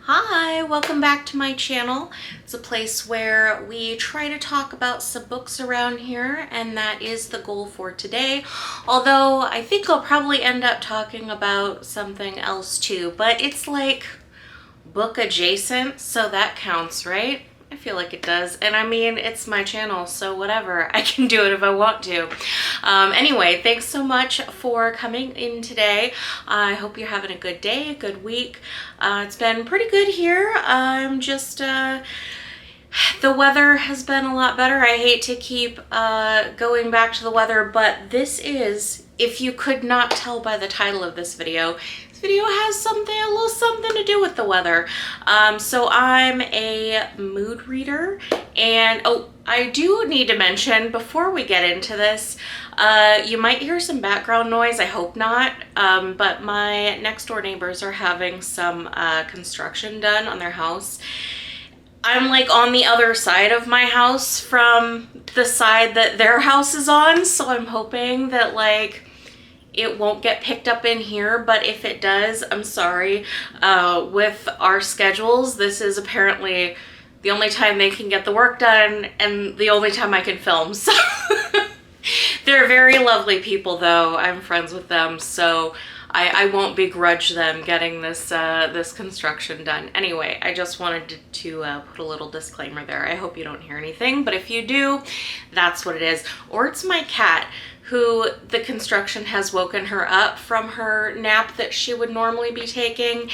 Hi, welcome back to my channel. It's a place where we try to talk about some books around here, and that is the goal for today. Although I think I'll probably end up talking about something else too, but it's like book adjacent, so that counts, right? I feel like it does. And I mean, it's my channel, so whatever. I can do it if I want to. Anyway, thanks so much for coming in today. I hope you're having a good day, a good week. It's been pretty good here. I'm just, the weather has been a lot better. I hate to keep going back to the weather, but this is, if you could not tell by the title of this video has a little something to do with the weather. So I'm a mood reader, and I do need to mention before we get into this, you might hear some background noise. I hope not, but my next door neighbors are having some construction done on their house. I'm like on the other side of my house from the side that their house is on, so I'm hoping that like it won't get picked up in here, but if it does, I'm sorry. With our schedules, this is apparently the only time they can get the work done and the only time I can film. So they're very lovely people though. I'm friends with them, so I won't begrudge them getting this this construction done. Anyway, I just wanted to put a little disclaimer there. I hope you don't hear anything, but if you do, that's what it is. Or it's my cat, who the construction has woken her up from her nap that she would normally be taking,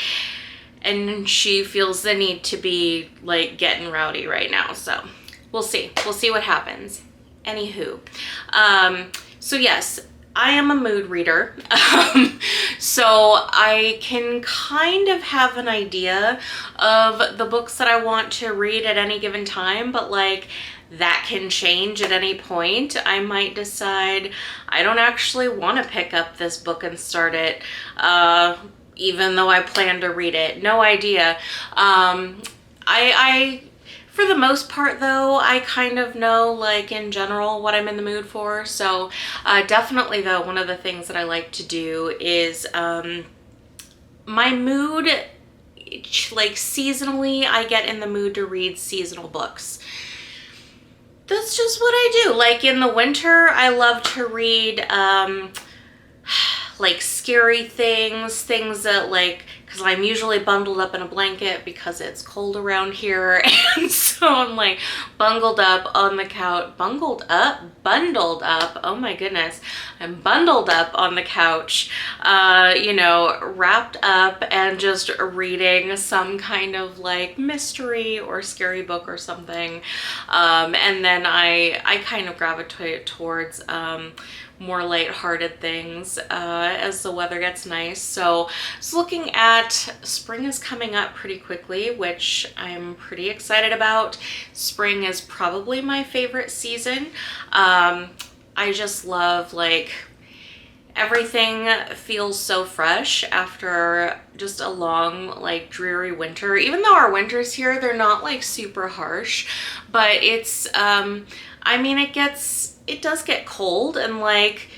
and she feels the need to be like getting rowdy right now. So we'll see what happens. Anywho, so yes, I am a mood reader. So I can kind of have an idea of the books that I want to read at any given time, but like that can change at any point. I might decide I don't actually want to pick up this book and start it, even though I plan to read it. No idea. I for the most part though, I kind of know like in general what I'm in the mood for. So definitely though, one of the things that I like to do is my mood, like seasonally, I get in the mood to read seasonal books. That's just what I do. Like in the winter, I love to read like scary things that like, because I'm usually bundled up in a blanket because it's cold around here, and so I'm like bundled up on the couch, bundled up, oh my goodness, I'm bundled up on the couch, you know, wrapped up and just reading some kind of like mystery or scary book or something, and then I kind of gravitate towards more lighthearted things as the weather gets nice. So I was looking at spring is coming up pretty quickly, which I'm pretty excited about. Spring is probably my favorite season. I just love like everything feels so fresh after just a long like dreary winter. Even though our winters here, they're not like super harsh, but it's I mean it does get cold, and like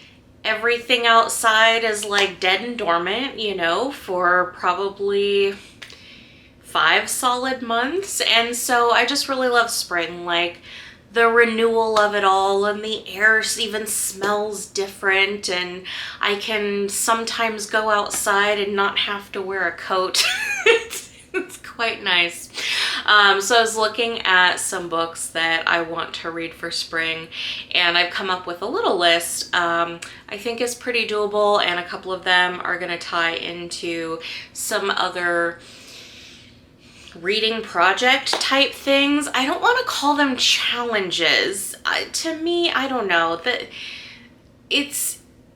everything outside is like dead and dormant, you know, for probably 5 solid months. And so I just really love spring, like the renewal of it all, and the air even smells different, and I can sometimes go outside and not have to wear a coat. It's quite nice. So I was looking at some books that I want to read for spring, and I've come up with a little list. I think is pretty doable, and a couple of them are going to tie into some other reading project type things. I don't want to call them challenges. To me, I don't know, that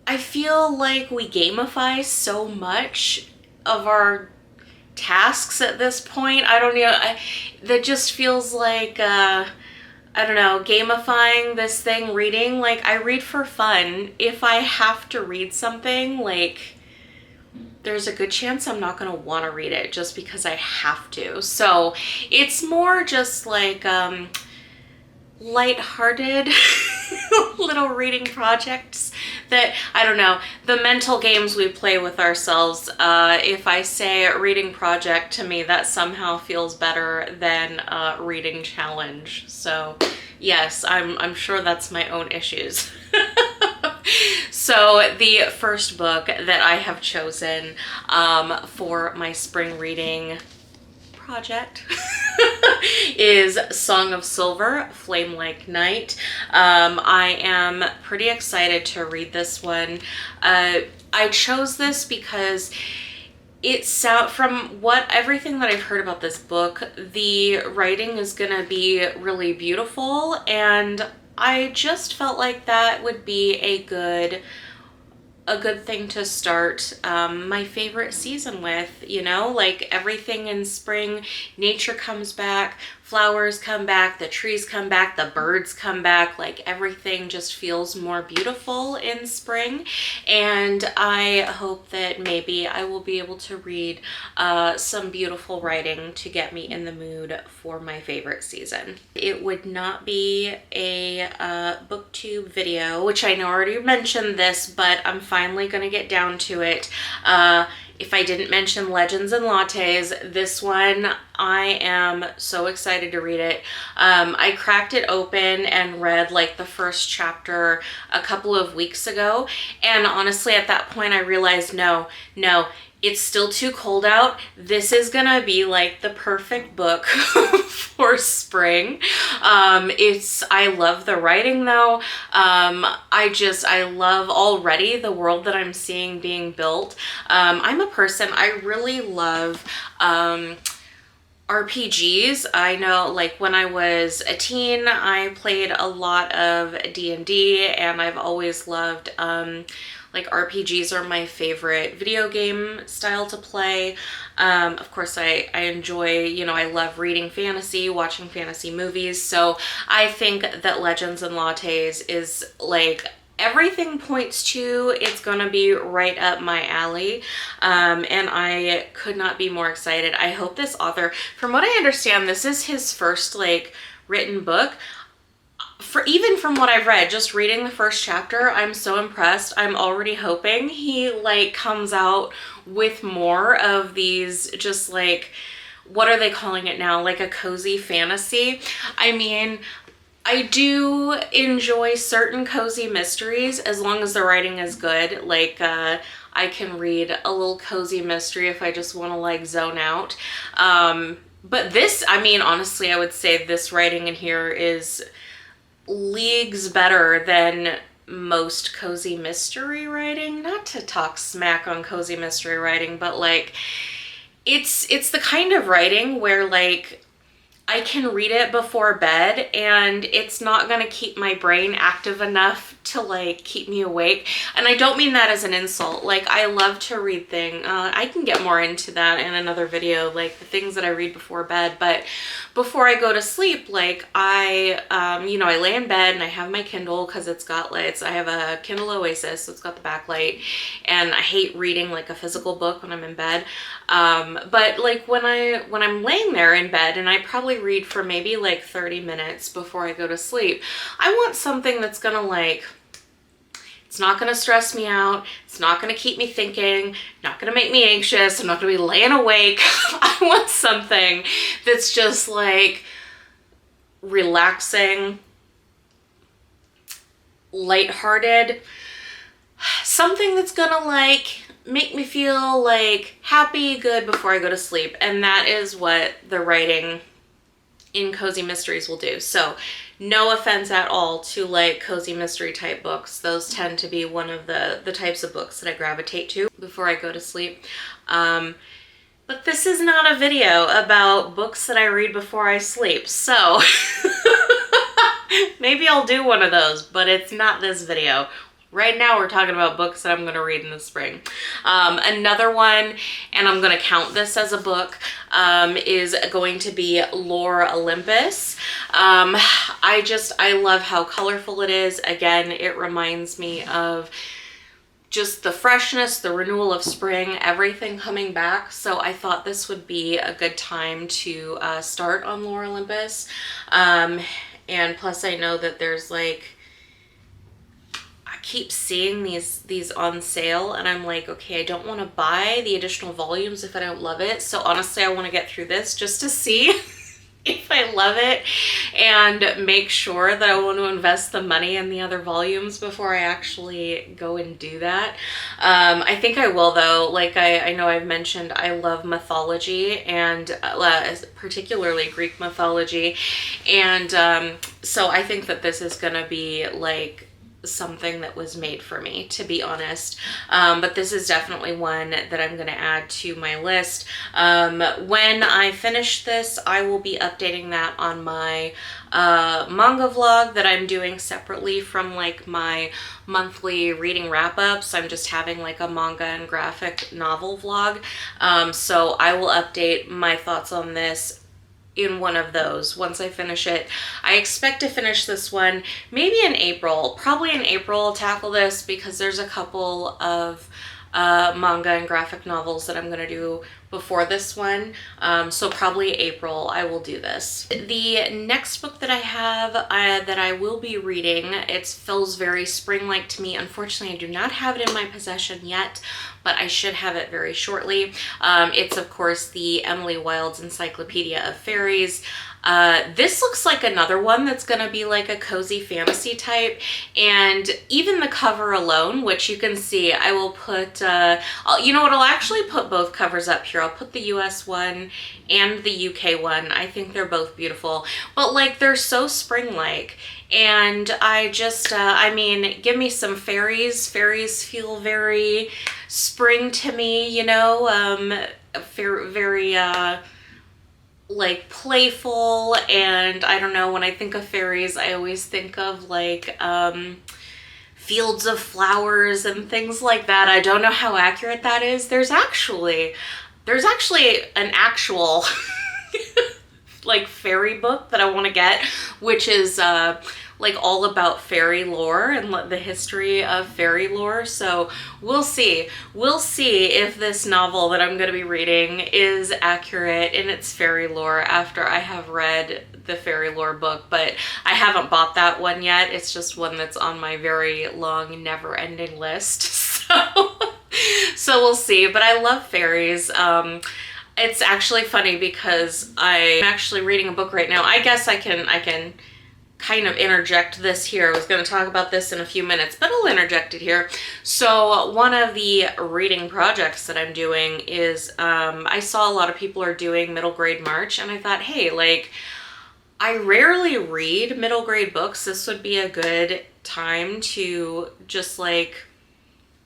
I feel like we gamify so much of our tasks at this point. I don't know, that just feels like I don't know, gamifying this thing, reading. Like I read for fun. If I have to read something, like there's a good chance I'm not going to want to read it just because I have to. So it's more just like lighthearted little reading projects that, I don't know, the mental games we play with ourselves. If I say reading project, to me that somehow feels better than reading challenge. So yes, I'm sure that's my own issues. So the first book that I have chosen for my spring reading project is Song of Silver, Flame Like Night. I am pretty excited to read this one. I chose this because from everything that I've heard about this book, the writing is gonna be really beautiful, and I just felt like that would be a good thing to start my favorite season with, you know, like everything in spring, nature comes back, flowers come back, the trees come back, the birds come back, like everything just feels more beautiful in spring. And I hope that maybe I will be able to read some beautiful writing to get me in the mood for my favorite season. It would not be a booktube video, which I know I already mentioned this, but I'm finally gonna get down to it. If I didn't mention Legends and Lattes, this one, I am so excited to read it. I cracked it open and read like the first chapter a couple of weeks ago, and honestly at that point I realized no, it's still too cold out. This is gonna be like the perfect book for spring. I love the writing though. I love already the world that I'm seeing being built. I'm a person, I really love RPGs. I know, like when I was a teen, I played a lot of D&D, and I've always loved like RPGs are my favorite video game style to play. Of course, I enjoy, you know, I love reading fantasy, watching fantasy movies. So I think that Legends and Lattes is like, everything points to it's gonna be right up my alley, and I could not be more excited. I hope this author, from what I understand, this is his first like written book. Even from what I've read, just reading the first chapter, I'm so impressed. I'm already hoping he like comes out with more of these, just like, what are they calling it now? Like a cozy fantasy. I mean, I do enjoy certain cozy mysteries as long as the writing is good. Like, I can read a little cozy mystery if I just want to like zone out. But this, I mean, honestly, I would say this writing in here is leagues better than most cozy mystery writing. Not to talk smack on cozy mystery writing, but like, it's the kind of writing where like I can read it before bed and it's not gonna keep my brain active enough to like keep me awake. And I don't mean that as an insult. Like, I love to read things. I can get more into that in another video, like the things that I read before bed. But before I go to sleep, like you know, I lay in bed and I have my Kindle because it's got lights. I have a Kindle Oasis, so it's got the backlight, and I hate reading like a physical book when I'm in bed. But like when I'm laying there in bed and I probably read for maybe like 30 minutes before I go to sleep, I want something that's gonna like, it's not gonna stress me out, it's not gonna keep me thinking, not gonna make me anxious, I'm not gonna be laying awake. I want something that's just like relaxing, lighthearted, something that's gonna like make me feel like happy, good before I go to sleep. And that is what the writing in cozy mysteries will do. So no offense at all to like cozy mystery type books. Those tend to be one of the types of books that I gravitate to before I go to sleep. But this is not a video about books that I read before I sleep. So maybe I'll do one of those, but it's not this video. Right now we're talking about books that I'm going to read in the spring. Another one, and I'm going to count this as a book, is going to be Lore Olympus. I love how colorful it is. Again, it reminds me of just the freshness, the renewal of spring, everything coming back. So I thought this would be a good time to start on Lore Olympus. And plus I know that there's like, I keep seeing these on sale, and I'm like, okay, I don't want to buy the additional volumes if I don't love it. So honestly, I want to get through this just to see if I love it and make sure that I want to invest the money in the other volumes before I actually go and do that. I think I will though. Like I know I've mentioned I love mythology, and particularly Greek mythology. And so I think that this is going to be like something that was made for me, to be honest. But this is definitely one that I'm going to add to my list. When I finish this, I will be updating that on my manga vlog that I'm doing separately from like my monthly reading wrap-ups. I'm just having like a manga and graphic novel vlog. So I will update my thoughts on this in one of those once I finish it. I expect to finish this one maybe in April. Probably in April I'll tackle this, because there's a couple of manga and graphic novels that I'm gonna do before this one. So probably April I will do this. The next book that I have that I will be reading, it feels very spring-like to me. Unfortunately, I do not have it in my possession yet, but I should have it very shortly. It's of course the Amélie Wilde's Encyclopedia of Fairies. This looks like another one that's gonna be like a cozy fantasy type, and even the cover alone, which you can see, I will put, you know what, I'll actually put both covers up here. I'll put the US one and the UK one. I think they're both beautiful, but like they're so spring-like. And I just, I mean, give me some fairies. Fairies feel very spring to me, you know, very, like playful. And I don't know, when I think of fairies, I always think of like, fields of flowers and things like that. I don't know how accurate that is. There's actually an actual like fairy book that I want to get, which is like all about fairy lore and the history of fairy lore. So we'll see if this novel that I'm going to be reading is accurate in its fairy lore after I have read the fairy lore book. But I haven't bought that one yet. It's just one that's on my very long, never-ending list. So we'll see. But I love fairies. It's actually funny because I'm actually reading a book right now. I guess I can kind of interject this here. I was going to talk about this in a few minutes, but I'll interject it here. So one of the reading projects that I'm doing is, I saw a lot of people are doing middle grade March, and I thought, hey, like, I rarely read middle grade books. This would be a good time to just like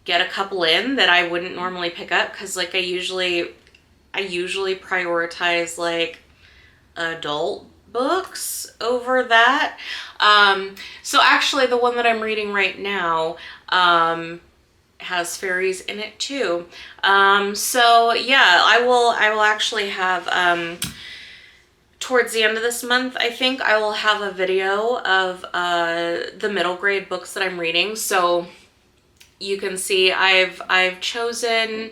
get a couple in that I wouldn't normally pick up, because like I usually prioritize like adult books over that. So actually the one that I'm reading right now has fairies in it too. So yeah, I will actually have towards the end of this month, I think I will have a video of the middle grade books that I'm reading. So you can see I've chosen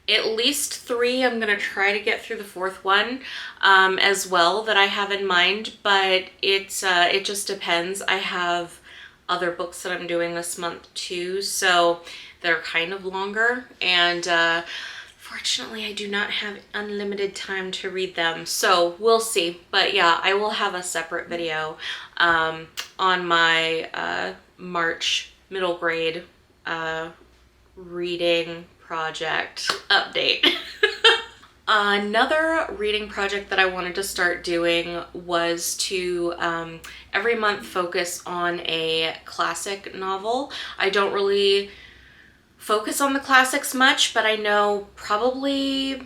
at least 3. I'm gonna try to get through the 4th one as well that I have in mind, but it just depends. I have other books that I'm doing this month too, so they're kind of longer, and fortunately I do not have unlimited time to read them, so we'll see. But yeah, I will have a separate video on my March middle grade reading project update. Another reading project that I wanted to start doing was to every month focus on a classic novel. I don't really focus on the classics much, but I know probably,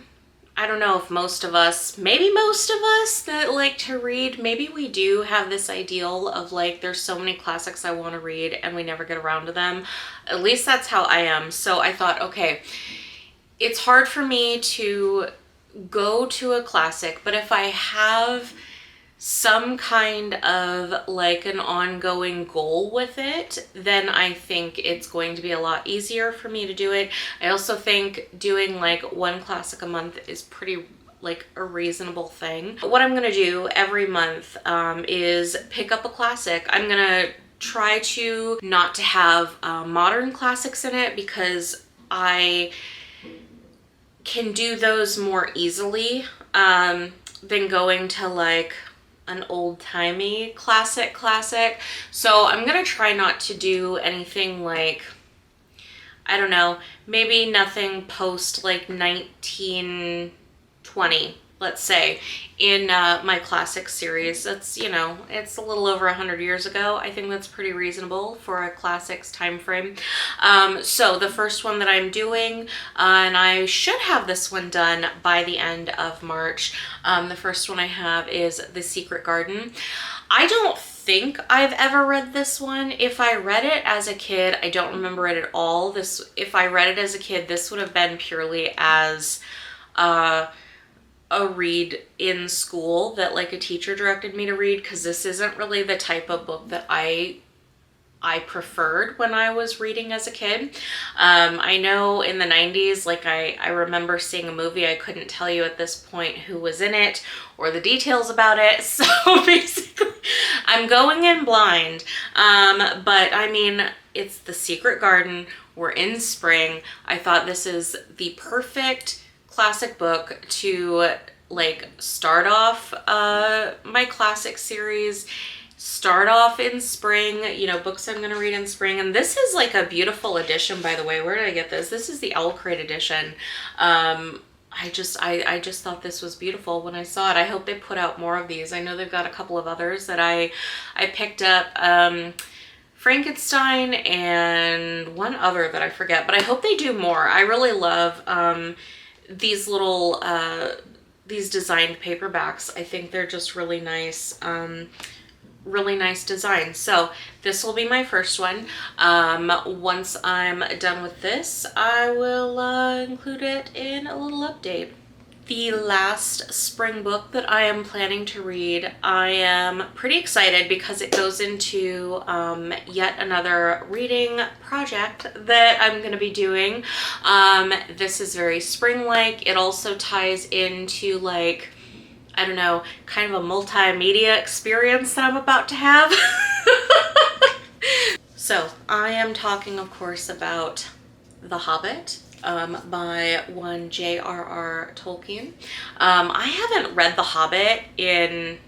I don't know if most of us, maybe most of us that like to read, maybe we do have this ideal of like, there's so many classics I want to read and we never get around to them. At least that's how I am. So I thought, okay, it's hard for me to go to a classic, but if I have some kind of like an ongoing goal with it, then I think it's going to be a lot easier for me to do it. I also think doing like one classic a month is pretty like a reasonable thing. What I'm gonna do every month is pick up a classic. I'm gonna try to not to have modern classics in it because I can do those more easily than going to like an old-timey classic. So I'm gonna try not to do anything like, I don't know, maybe nothing post like 1920, let's say, in my classic series. That's, you know, it's a little over 100 years ago. I think that's pretty reasonable for a classics time frame. So the first one that I'm doing, and I should have this one done by the end of March, the first one I have is The Secret Garden. I don't think I've ever read this one. If I read it as a kid, I don't remember it at all. If I read it as a kid, this would have been purely as a read in school that like a teacher directed me to read, because this isn't really the type of book that I preferred when I was reading as a kid. I know in the 90s, like I remember seeing a movie. I couldn't tell you at this point who was in it or the details about it. So basically I'm going in blind. But I mean, it's The Secret Garden. We're in spring. I thought this is the perfect classic book to like start off my classic series, start off in spring, you know, books I'm going to read in spring. And this is like a beautiful edition, by the way. Where did I get this? This is the Owl Crate edition. I just thought this was beautiful when I saw it. I hope they put out more of these. I know they've got a couple of others that I picked up, Frankenstein and one other that I forget, but I hope they do more. I really love these little these designed paperbacks. I think they're just really nice. Really nice design. So this will be my first one. Once I'm done with this, I will include it in a little update. The last spring book that I am planning to read, I am pretty excited because it goes into yet another reading project that I'm going to be doing. This is very spring-like. It also ties into like, I don't know, kind of a multimedia experience that I'm about to have. So I am talking, of course, about The Hobbit by one J.R.R. Tolkien. I haven't read The Hobbit in,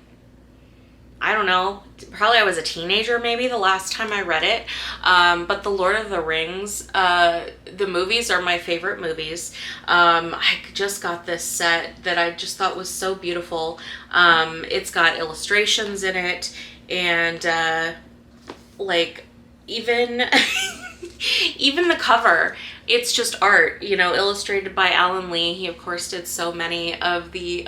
I don't know, probably I was a teenager maybe the last time I read it. But The Lord of the Rings, the movies are my favorite movies. I just got this set that I just thought was so beautiful. It's got illustrations in it, and like even even the cover, it's just art, you know, illustrated by Alan Lee. He of course did so many of the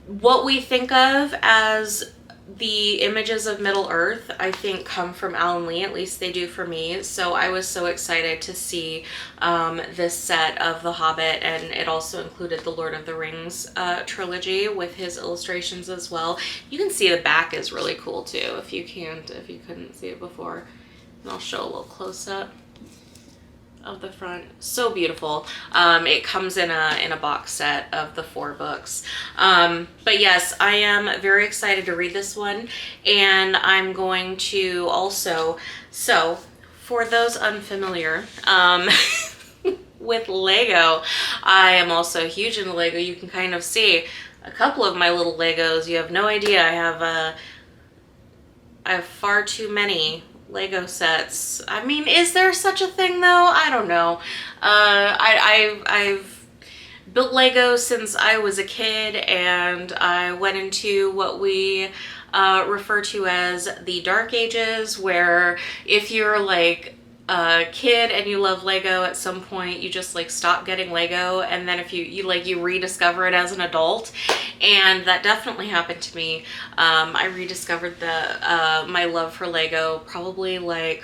what we think of as the images of Middle Earth, I think, come from Alan Lee. At least they do for me. So I was so excited to see this set of The Hobbit, and it also included the Lord of the Rings trilogy with his illustrations as well. You can see the back is really cool too, if you couldn't see it before. And I'll show a little close up of the front. So beautiful. It comes in a box set of the 4 books. But yes, I am very excited to read this one, and I'm going to also, so for those unfamiliar with Lego, I am also huge into Lego. You can kind of see a couple of my little Legos. You have no idea. I have far too many Lego sets. I mean, is there such a thing though? I don't know. I've built Lego since I was a kid, and I went into what we refer to as the Dark Ages, where if you're like a kid and you love Lego, at some point you just like stop getting Lego, and then if you rediscover it as an adult. And that definitely happened to me. I rediscovered my love for Lego probably like,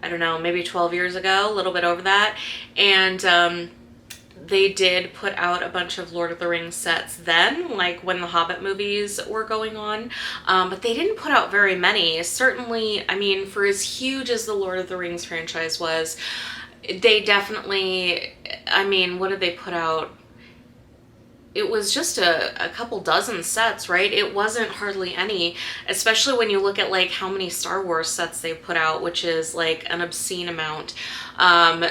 I don't know, maybe 12 years ago, a little bit over that. And they did put out a bunch of Lord of the Rings sets then, like when the Hobbit movies were going on, but they didn't put out very many. Certainly, I mean, for as huge as the Lord of the Rings franchise was, They definitely, I mean, what did they put out? It was just a couple dozen sets, right? It wasn't hardly any, especially when you look at like how many Star Wars sets they put out, which is like an obscene amount.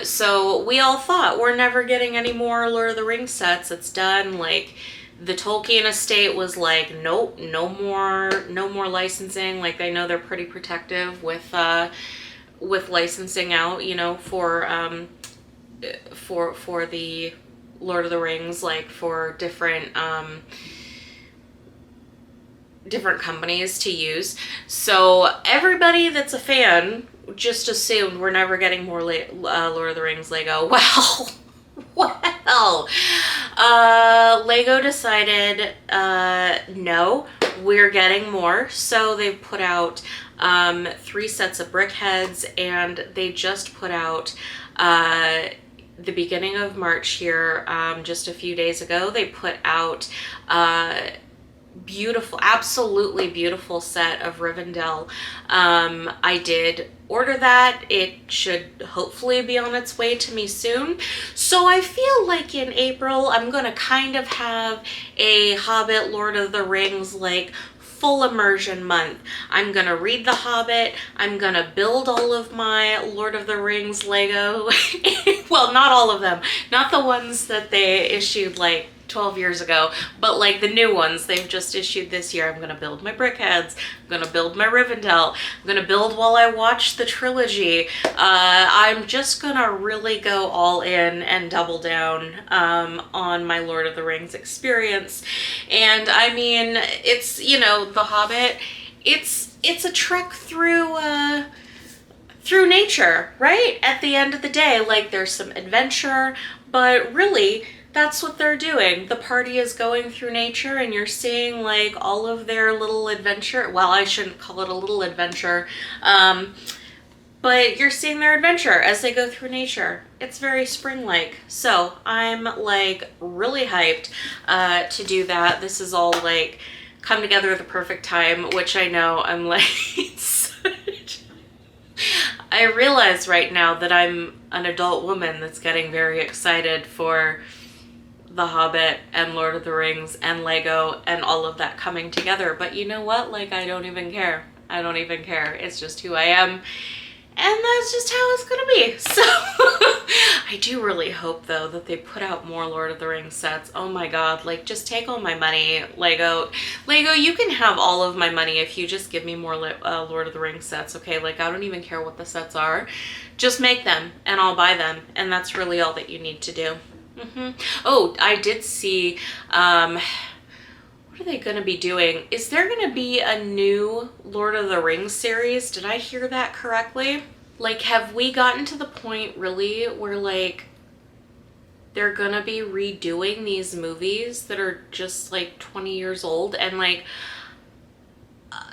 So we all thought we're never getting any more Lord of the Rings sets. It's done. Like the Tolkien estate was like, nope, no more licensing. Like I know they're pretty protective with licensing out, you know, for the Lord of the Rings, like for different different companies to use. So everybody that's a fan just assumed we're never getting more Lord of the Rings Lego. Well, well, Lego decided no, we're getting more. So they've put out 3 sets of brick heads, and they just put out the beginning of March here, just a few days ago, they put out beautiful, absolutely beautiful set of Rivendell. I did order that. It should hopefully be on its way to me soon. So I feel like in April, I'm going to kind of have a Hobbit, Lord of the Rings, like full immersion month. I'm gonna read The Hobbit. I'm gonna build all of my Lord of the Rings Lego. Well, not all of them. Not the ones that they issued like 12 years ago, but like the new ones they've just issued this year. I'm gonna build my brickheads. I'm gonna build my Rivendell. I'm gonna build while I watch the trilogy. I'm just gonna really go all in and double down on my Lord of the Rings experience. And I mean, it's, you know, The Hobbit, it's a trek through nature, right? At the end of the day, like there's some adventure, but really that's what they're doing. The party is going through nature, and you're seeing like all of their little adventure. Well, I shouldn't call it a little adventure, but you're seeing their adventure as they go through nature. It's very spring-like. So I'm like really hyped to do that. This is all like come together at the perfect time, which I know I'm like I realize right now that I'm an adult woman that's getting very excited for The Hobbit and Lord of the Rings and Lego and all of that coming together. But you know what? Like, I don't even care. I don't even care. It's just who I am. And that's just how it's gonna be. So I do really hope though that they put out more Lord of the Rings sets. Oh my god, like just take all my money, Lego. Lego, you can have all of my money if you just give me more Lord of the Rings sets, okay? Like I don't even care what the sets are. Just make them and I'll buy them. And that's really all that you need to do. Oh, I did see, what are they going to be doing? Is there going to be a new Lord of the Rings series? Did I hear that correctly? Like, have we gotten to the point really where like they're going to be redoing these movies that are just like 20 years old? And like,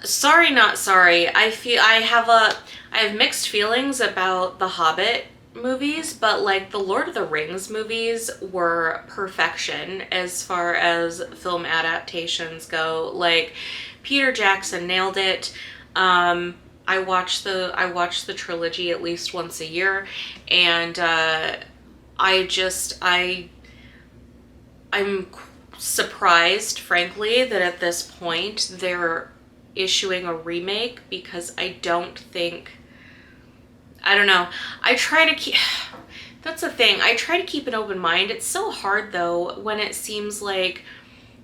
sorry, not sorry. I have mixed feelings about The Hobbit movies, but like the Lord of the Rings movies were perfection as far as film adaptations go. Like Peter Jackson nailed it. I watch the trilogy at least once a year, and I'm surprised, frankly, that at this point they're issuing a remake, because I don't know. I try to keep, that's the thing. I try to keep an open mind. It's so hard though when it seems like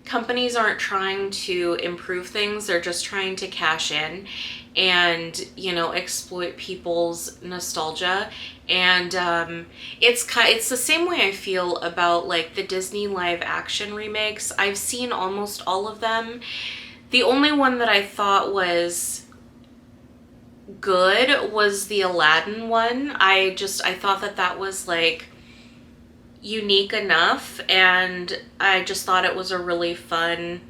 companies aren't trying to improve things. They're just trying to cash in and, you know, exploit people's nostalgia. And it's the same way I feel about like the Disney live action remakes. I've seen almost all of them. The only one that I thought was good was the Aladdin one. I thought that was like unique enough, and I just thought it was a really fun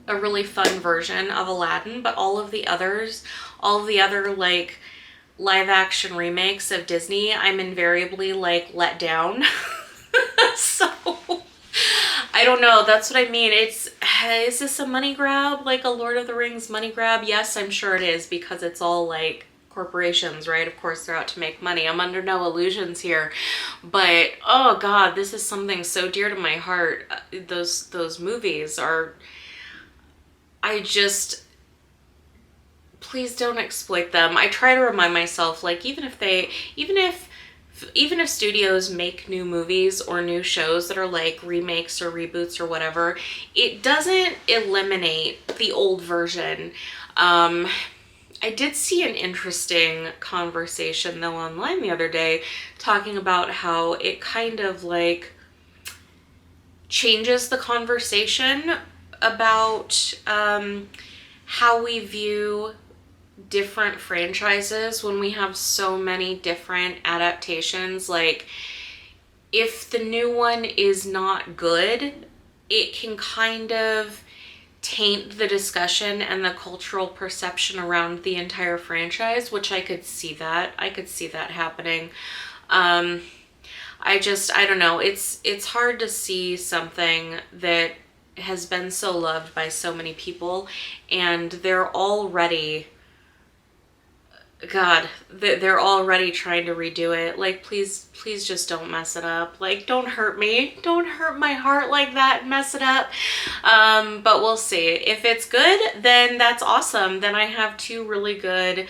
version of Aladdin. But all of the other like live action remakes of Disney, I'm invariably like let down. So I don't know. That's what I mean. Is this a money grab? Like a Lord of the Rings money grab? Yes, I'm sure it is, because it's all like corporations, right? Of course, they're out to make money. I'm under no illusions here. But, oh God, this is something so dear to my heart. Those movies are... I just... Please don't exploit them. I try to remind myself, like, even if studios make new movies or new shows that are like remakes or reboots or whatever, it doesn't eliminate the old version. I did see an interesting conversation though online the other day talking about how it kind of like changes the conversation about how we view different franchises when we have so many different adaptations. Like, if the new one is not good, it can kind of taint the discussion and the cultural perception around the entire franchise, which I could see that happening. I don't know, it's hard to see something that has been so loved by so many people and they're already trying to redo it. Like, please just don't mess it up. Like, don't hurt me. Don't hurt my heart like that and mess it up. But we'll see. If it's good, then that's awesome. Then I have 2 really good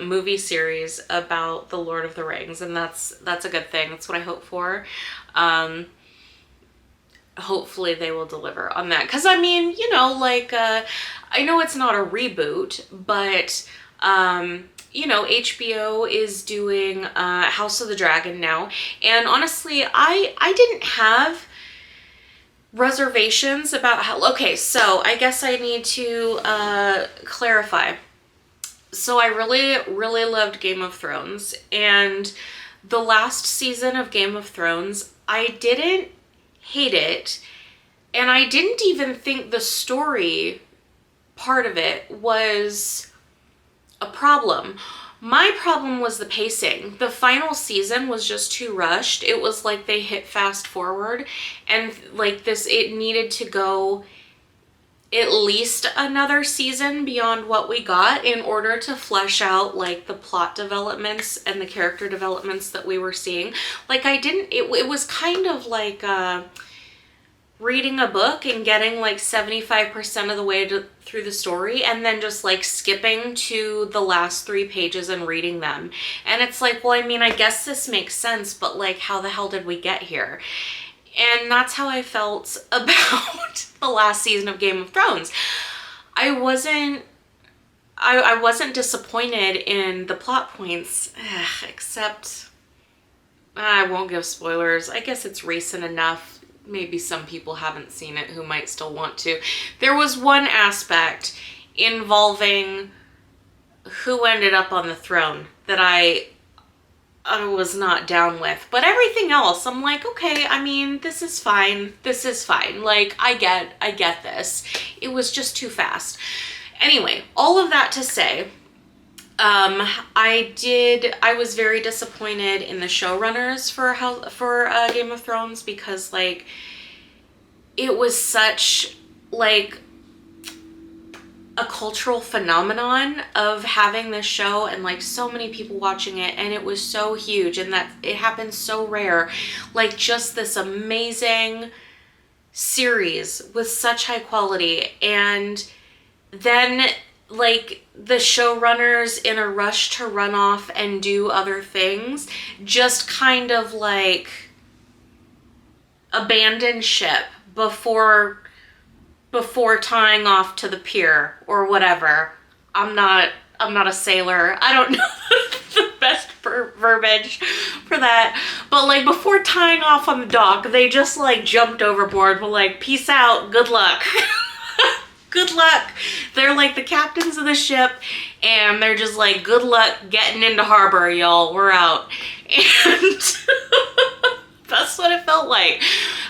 movie series about the Lord of the Rings, and that's a good thing. That's what I hope for. Hopefully they will deliver on that. Because, I mean, you know, like, I know it's not a reboot, but... you know, HBO is doing House of the Dragon now, and honestly, I didn't have reservations about how... Okay, so I guess I need to clarify. So I really loved Game of Thrones, and the last season of Game of Thrones, I didn't hate it, and I didn't even think the story part of it was a problem. My problem was the pacing. The final season was just too rushed. It was like they hit fast forward, and like this, it needed to go at least another season beyond what we got in order to flesh out like the plot developments and the character developments that we were seeing. Like, it was kind of like reading a book and getting like 75% of the way through the story and then just like skipping to the last 3 pages and reading them. And it's like, well, I mean, I guess this makes sense, but like, how the hell did we get here? And that's how I felt about the last season of Game of Thrones. I wasn't disappointed in the plot points, except I won't give spoilers. I guess it's recent enough. Maybe some people haven't seen it who might still want to. There was one aspect involving who ended up on the throne that I was not down with. But everything else, I'm like, okay, I mean, this is fine. This is fine. Like, I get this. It was just too fast. Anyway, all of that to say, I was very disappointed in the showrunners for Game of Thrones, because like it was such like a cultural phenomenon of having this show and like so many people watching it, and it was so huge, and that it happened so rare. Like, just this amazing series with such high quality, and then like the showrunners, in a rush to run off and do other things, just kind of like abandon ship before tying off to the pier or whatever. I'm not a sailor. I don't know the best verbiage for that. But like, before tying off on the dock, they just like jumped overboard. But like, peace out, good luck. Good luck. They're like the captains of the ship, and they're just like, good luck getting into harbor, y'all. We're out. And that's what it felt like.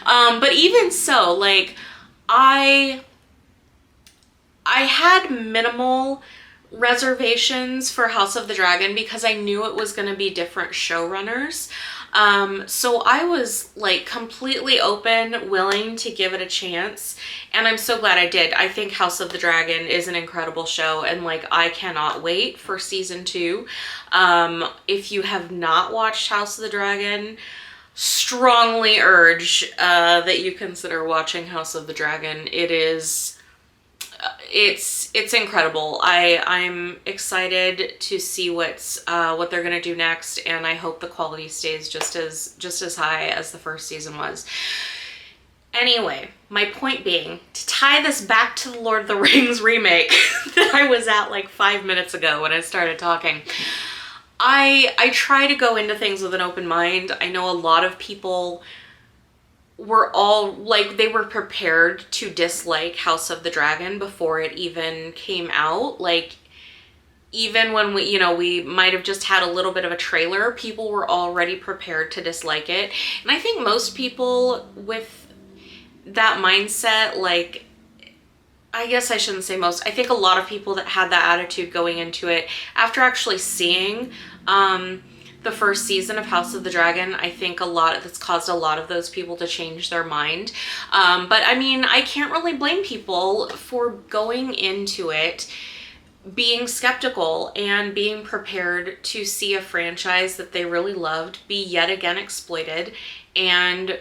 But even so, like, I had minimal reservations for House of the Dragon because I knew it was going to be different showrunners. So I was like completely open, willing to give it a chance, and I'm so glad I did. I think House of the Dragon is an incredible show, and like I cannot wait for season 2. If you have not watched House of the Dragon, strongly urge that you consider watching House of the Dragon. It is it's incredible. I'm excited to see what they're gonna do next, and I hope the quality stays just as high as the first season was. Anyway, my point being, to tie this back to the Lord of the Rings remake that I was at like 5 minutes ago when I started talking, I try to go into things with an open mind. I know a lot of people were all like, they were prepared to dislike House of the Dragon before it even came out. Like, even when we might have just had a little bit of a trailer, people were already prepared to dislike it. And I think most people with that mindset, like, I guess I shouldn't say most, I think a lot of people that had that attitude going into it, after actually seeing the first season of House of the Dragon, I think that's caused a lot of those people to change their mind. But I mean, I can't really blame people for going into it being skeptical and being prepared to see a franchise that they really loved be yet again exploited and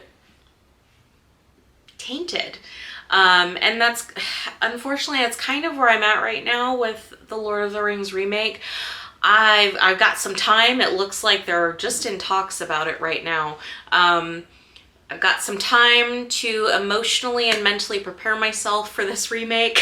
tainted. And that's, unfortunately, that's kind of where I'm at right now with the Lord of the Rings remake. I've got some time. It looks like they're just in talks about it right now. I've got some time to emotionally and mentally prepare myself for this remake.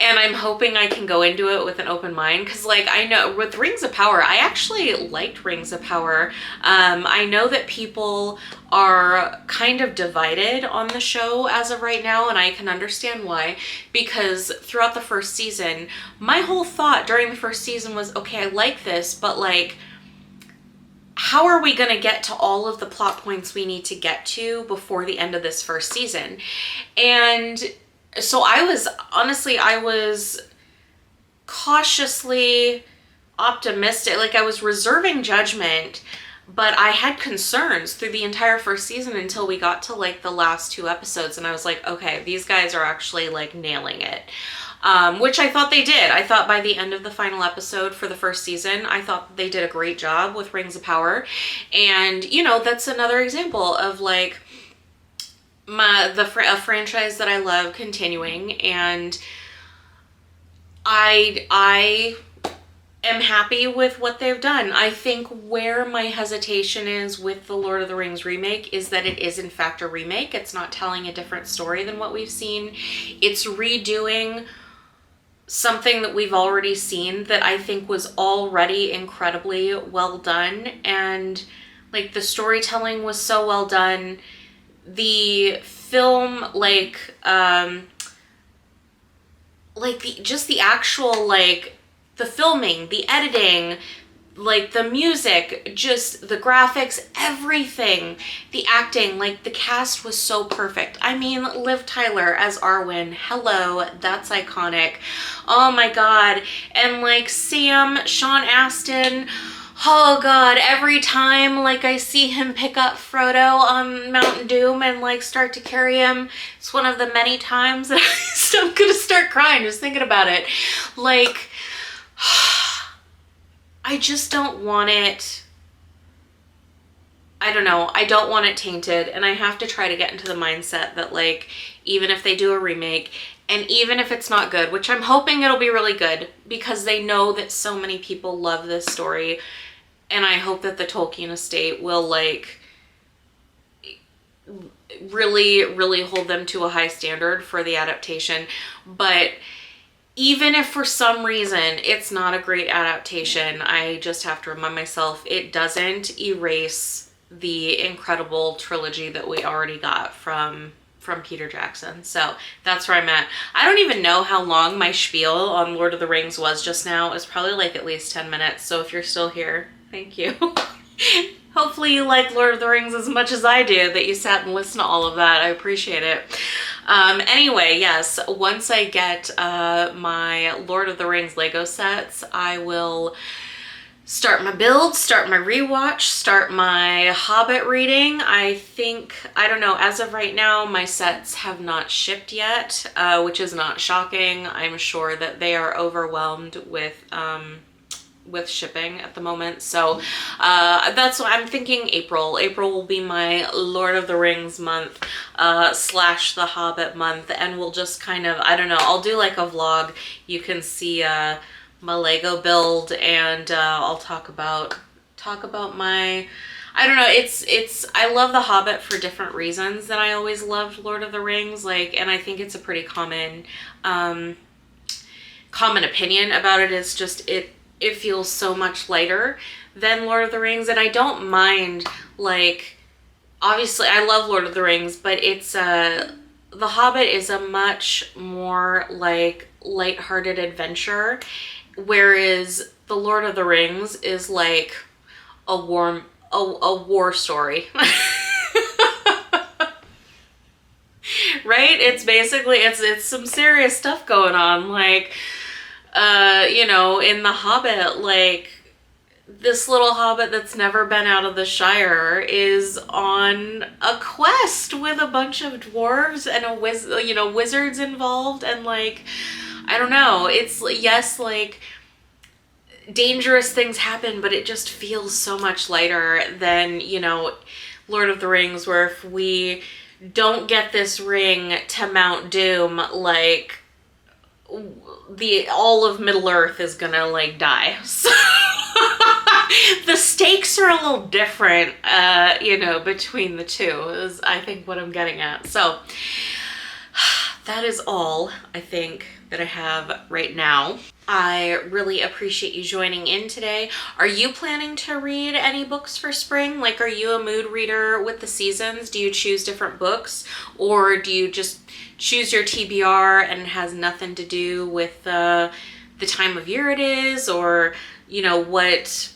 And I'm hoping I can go into it with an open mind, because like, I know with Rings of Power, I actually liked Rings of Power. I know that people are kind of divided on the show as of right now, and I can understand why, because throughout the first season, my whole thought during the first season was, okay, I like this, but like, how are we going to get to all of the plot points we need to get to before the end of this first season? And so I was cautiously optimistic. Like, I was reserving judgment, but I had concerns through the entire first season until we got to like the last 2 episodes, and I was like, okay, these guys are actually like nailing it. Which I thought they did. I thought by the end of the final episode for the first season, I thought they did a great job with Rings of Power. And, that's another example of like a franchise that I love continuing, and I am happy with what they've done. I think where my hesitation is with the Lord of the Rings remake is that it is in fact a remake. It's not telling a different story than what we've seen. It's redoing something that we've already seen that I think was already incredibly well done, and like the storytelling was so well done. The film, the actual, like, the filming, the editing, like, the music, just the graphics, everything, the acting, like, the cast was so perfect. I mean, Liv Tyler as Arwen, hello, that's iconic. Oh my god. And, like, Sam, Sean Astin, oh god, every time like I see him pick up Frodo on Mount Doom and like start to carry him, it's one of the many times that I'm gonna start crying just thinking about it. Like, I just don't want it, I don't know, I don't want it tainted, and I have to try to get into the mindset that like, even if they do a remake, and even if it's not good, which I'm hoping it'll be really good, because they know that so many people love this story, and I hope that the Tolkien estate will like really, really hold them to a high standard for the adaptation. But even if for some reason it's not a great adaptation, I just have to remind myself it doesn't erase the incredible trilogy that we already got from Peter Jackson. So that's where I'm at. I don't even know how long my spiel on Lord of the Rings was just now. It was probably like at least 10 minutes. So if you're still here, thank you. Hopefully you like Lord of the Rings as much as I do, that you sat and listened to all of that. I appreciate it. Anyway, yes, once I get my Lord of the Rings Lego sets, I will start my build, start my rewatch, start my Hobbit reading. I think, I don't know, as of right now, my sets have not shipped yet, which is not shocking. I'm sure that they are overwhelmed with shipping at the moment. So that's what I'm thinking. April will be my Lord of the Rings month slash the Hobbit month, and we'll just kind of, I don't know, I'll do like a vlog. You can see my Lego build, and I'll talk about my, I don't know, it's I love the Hobbit for different reasons than I always loved Lord of the Rings, like, and I think it's a pretty common opinion about it. Is just it feels so much lighter than Lord of the Rings, and I don't mind, like, obviously I love Lord of the Rings, but it's the Hobbit is a much more like lighthearted adventure, whereas the Lord of the Rings is like a war story. Right? It's basically, it's some serious stuff going on, like you know, in the Hobbit, like, this little hobbit that's never been out of the Shire is on a quest with a bunch of dwarves and you know, wizards involved, and like, I don't know, it's, yes, like, dangerous things happen, but it just feels so much lighter than, you know, Lord of the Rings, where if we don't get this ring to Mount Doom, like, all of Middle Earth is gonna like die. So the stakes are a little different, you know, between the two, is I think what I'm getting at. So that is all I think that I have right now. I really appreciate you joining in today. Are you planning to read any books for spring? Like, are you a mood reader with the seasons? Do you choose different books, or do you just choose your TBR and it has nothing to do with the time of year it is, or, you know, what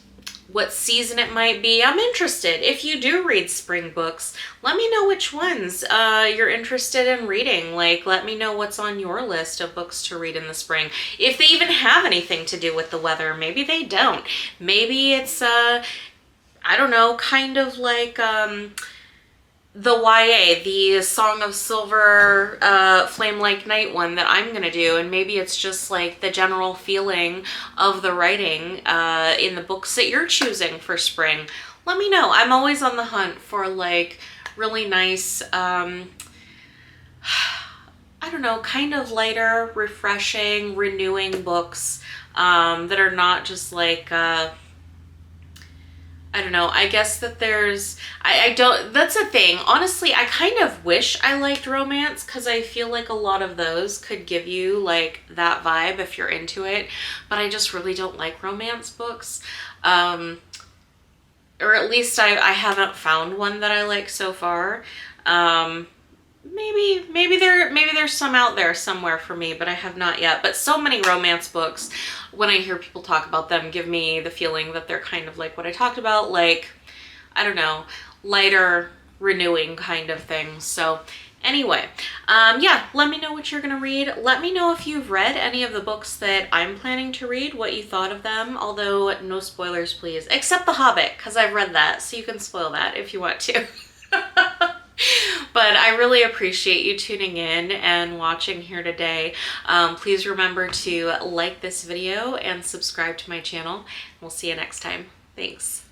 season it might be? I'm interested. If you do read spring books, let me know which ones you're interested in reading. Like, let me know what's on your list of books to read in the spring. If they even have anything to do with the weather. Maybe they don't. Maybe it's, I don't know, kind of like the YA, the Song of Silver, Flame Like Night one that I'm gonna do, and maybe it's just like the general feeling of the writing in the books that you're choosing for spring. Let me know. I'm always on the hunt for like really nice, I don't know, kind of lighter, refreshing, renewing books that are not just like, I don't know, I guess that there's, I don't, that's a thing. Honestly, I kind of wish I liked romance, because I feel like a lot of those could give you like that vibe if you're into it, but I just really don't like romance books. Or at least I haven't found one that I like so far. Maybe there's some out there somewhere for me, but I have not yet. But so many romance books, when I hear people talk about them, give me the feeling that they're kind of like what I talked about, like, I don't know, lighter, renewing kind of things. So anyway, yeah, let me know what you're gonna read. Let me know if you've read any of the books that I'm planning to read, what you thought of them, although no spoilers, please, except The Hobbit, because I've read that, so you can spoil that if you want to. But I really appreciate you tuning in and watching here today. Please remember to like this video and subscribe to my channel. We'll see you next time. Thanks.